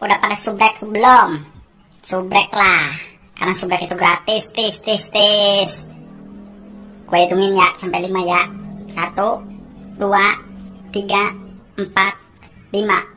udah pada subrek belum? Subrek lah, karena subrek itu gratis. Tis. Gue hitungin ya sampai 5 ya. 1, 2, 3, 4, 5.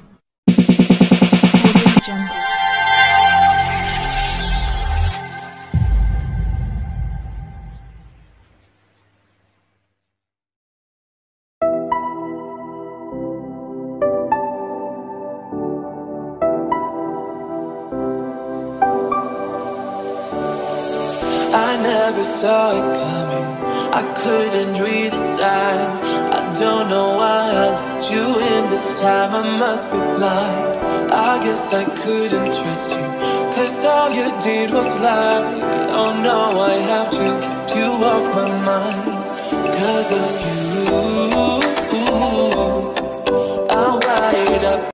I never saw it coming, I couldn't read the signs. I don't know why I let you in this time, I must be blind. I guess I couldn't trust you, cause all you did was lie. Oh no, I have to keep you off my mind. Cause of you, I'm wired up.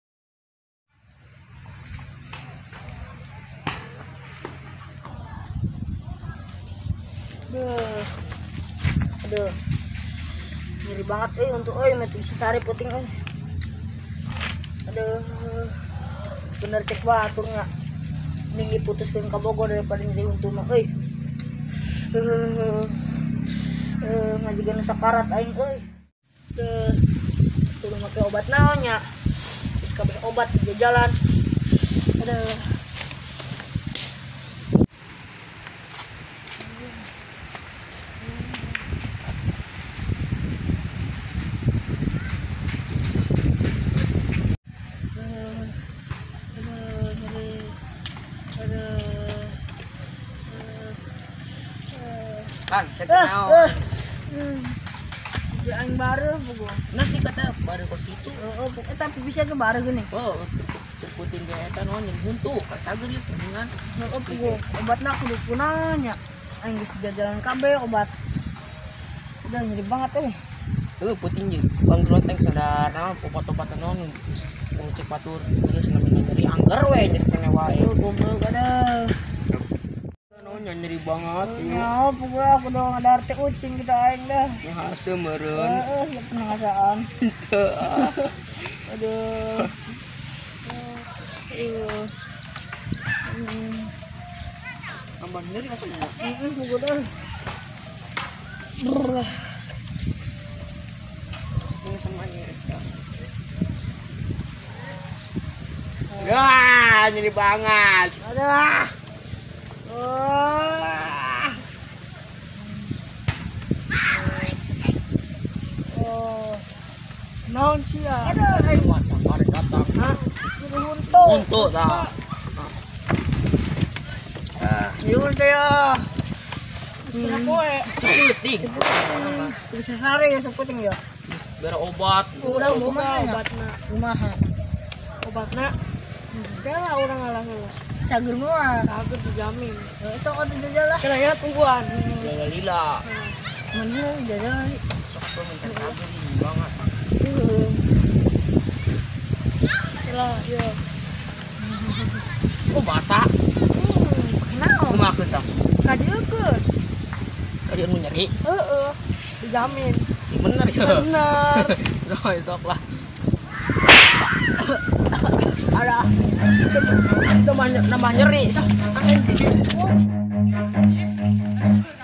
Aduh, nyeri banget untuk mati bisa sari puting aduh, bener cek batur nggak ini diputuskan ke Bogor daripada nyeri untuk mah ngajikan sakarat aing turun pakai obat naonnya terus kabeh obat jalan aduh. Bang, saya Aing baru buku. Nasi kata baru kos itu. Tapi bisa ke baru gini. Oh, terputin dia eta non yang buntu, kata geulis dengan. Buku obatna kudu punanya. Aing geus jajalan kabeh obat. Udah nyeri banget Puting jeung Bang Groteng sadar obat-obatan non cek batur terus namanya nyeri angger we nyeri kene wae. Goblok ada. Nyeri banget ya pokoknya aku udah ada arti ucing kita aing dah ngase meureun ya pengasaan aduh tambah nyeri apa ya pokoknya dah ini sama nyeri ya nyeri banget aduh naon sih ya ada datang untuk dah yun kaya puting bisa sari ya seputing ya biar obat udah obatnya kaya orang ngalah cager mah cager dijamin sok atuh jajalah kena ya tungguan lila mana jajan sok tuh minta cager banget lah ya oh bata naon kumaha tah kadiekeun tadi anu nyeri dijamin bener ya bener sok lah ada itu nambah nyeri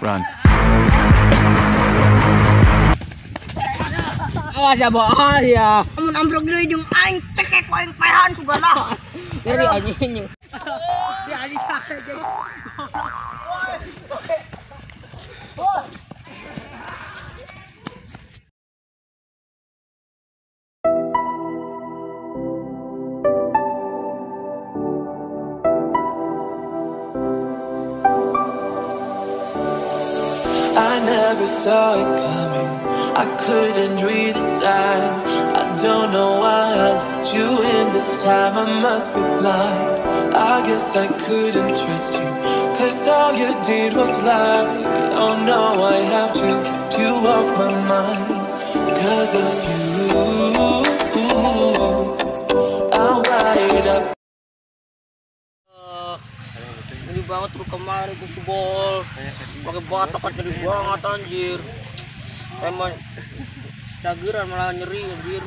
Run. awas ya bohong ya amun ambruk deui jeung aing cekek aing pehan sugana nyeri anjing ya anjing I never saw it coming, I couldn't read the signs. I don't know why I let you in this time, I must be blind. I guess I couldn't trust you, cause all you did was lie. Oh no, I have to keep you off my mind. Cause of you, I'm wired up. Ini banget tuh kemarin ke Subol pakai batok kan jadi banget anjir emang cageran malah nyeri anjir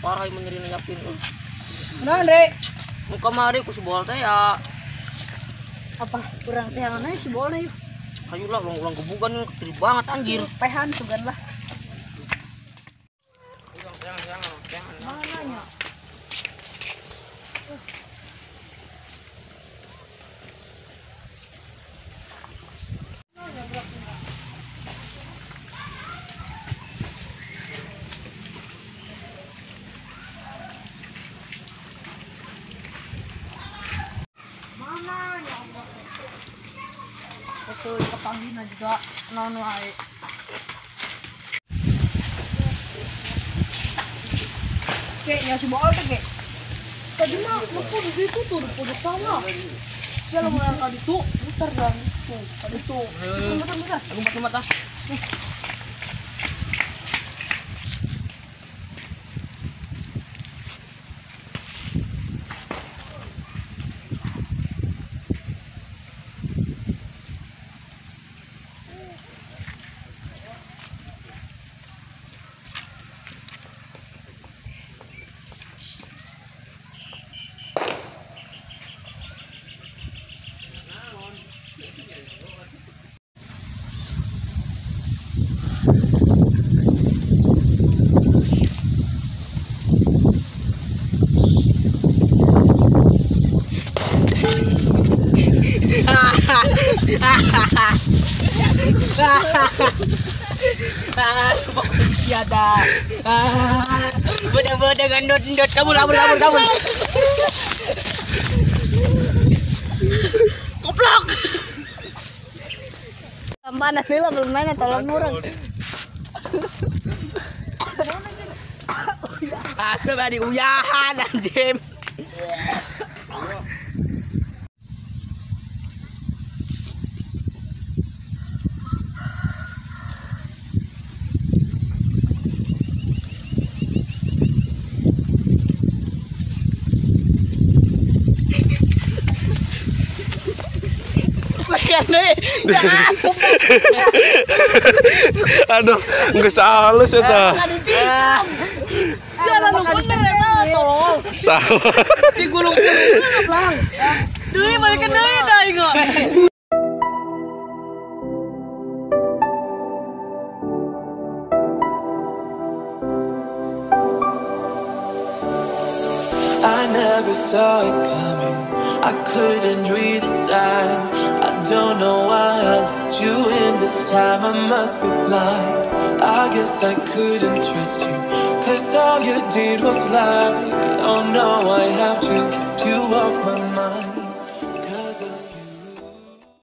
parah emang nyeri nyapin nah Andre Muka mari ku sebol teh ya. Apa kurang teh yang si boleh yuk. Ayolah ulang kebukan kecil banget anjir. Pehan sugan lah. Jangan. Mananya? Itu kepanggina juga non wae. Kek ya si bawa kek. Tadi mah aku gitu tuh udah sama. Jalan mulai kali tuh putar dan tuh kali tuh. Bentar. Aku mata. Ya dah. Bodoh gendut kabur. Goblok. Mana nih lah belum nanya tolong orang. Asal badi uyahan anjim. Aduh, nggak halus ya ta. Jangan lupa tolong. Salah. Si gulung lang. Duh, balik ke deui dah ingat. I never saw it coming. I couldn't read the signs. I don't know why I let you in this time. I must be blind. I guess I couldn't trust you, 'cause all you did was lie. Oh no, I have to